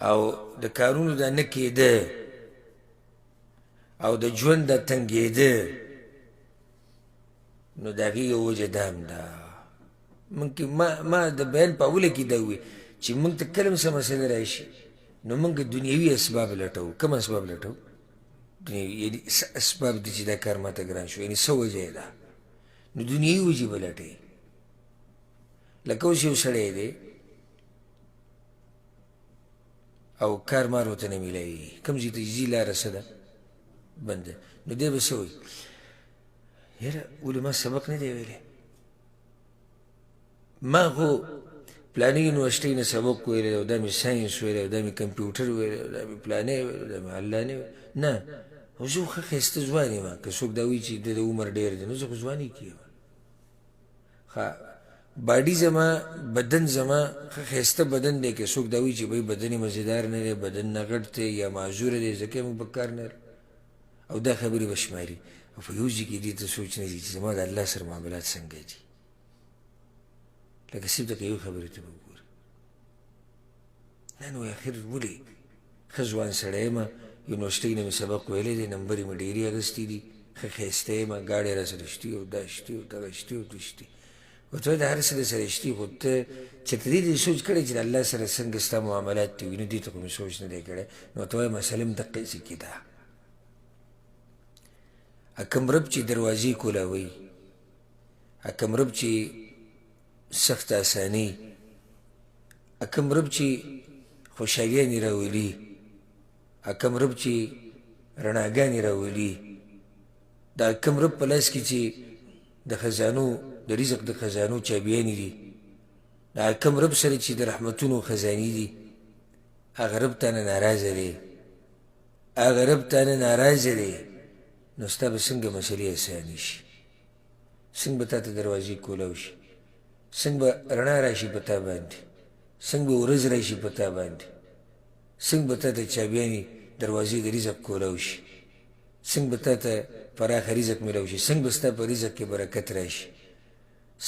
او د کارونو دا نه کېده او د ژوند دا تنګېده، نو د هغې یو وجه دا هم ده. ممکن ما د بیان په اوله کې دا وویل چې موږ ته کله هم څه مسله راشي نو موږ دنیوي اسباب لټوو. کوم اسباب لټوو؟ دنیوي، یعنې څه اسباب دي چې دا کار ماته ګران شو، یعنې څه وجه یې ده، نو دنیوي وجې به لټوې. لکه اوس یو سړی دی او کار مار ورته نه میلاوي، کوم ځای ته ځي لاره څه ده بنده، نو دی به څه وایي، یاره ولې ما سبق نه دی ویلی، ما خو پلانې یونیورسټۍ نه سبق ویلی او دا مې ساینس ویلی او دا مې کمپیوټر ویلی او دا مې پلانې ویلی او دا مې علانې ویلی. نه، او زه خو ښه ښایسته ځوان یم. که څوک دا وایي چې د عمر ډېر دی، نو زه خو ځوانۍ کې یم. ښه باډي زما، بدن زما ښه ښایسته بدن دی. که څوک دا وایي چې بھئی بدن یې مزېدار نه دی، بدن نه غټ دی یا معذوره دی، ځکه موږ په کار نه او دا خبرې به شماري. او په یو ځای کې دې ته سوچ نه ځي چې زما د الله سره معاملات څنګه دي. لکه صرف دغه یو خبرې ته به وګوري. نه نو اخر ولې ښه ځوان سړی یم، یونیورسټۍ نه مې سبق ویلی دی، نمبرې مې ډېرې اخیستې دي، ښه ښایسته یم، ګاډی راسره شتي او دا شتي او دغه شتي او ده شتي. ورته وایي د هر څه درسره شتي، خو ته چېرته دې سوچ کړی چې د الله سره څنګه ستا معاملات دي وي، نو دې ته خو مې سوچ نه دی کړی. نو ورته وایي مسله هم دقسې کې ده. کوم رب چې دروازې کولاوي، کوم رب چې سخت اساني، کوم رب چې خوشحالیانې راولي، کوم رب چې رڼاګانې راولي، دا کوم رب په لاس کې چې د خزانو د رزق د خزانو چابیانې دي، دا کوم رب سره چې د رحمتونو خزانې دي، هغه رب تانه ناراضه دی، هغه رب تانه ناراضه دی. نو ستا به څنګه مسلې اسانې شي، څنګه به تا ته دروازې کولاو شي، څنګه به رڼا راشي په تا باندې، څنګه به ورځ راشي په تا باندې، څنګه به تا ته چابیانې دروازې د رزق کولاو شي، څنګه به تا ته پراخه رزق میلاو شي، څنګه به ستا په رزق کې برکت راشي،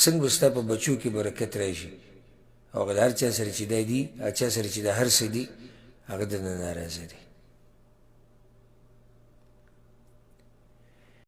څنګه به ستا په بچو کې برکت راشي. او هغه د هر چا سره چې دا دي، هر چا سره چې دا هر څه دي، هغه درنه ناراضه دی.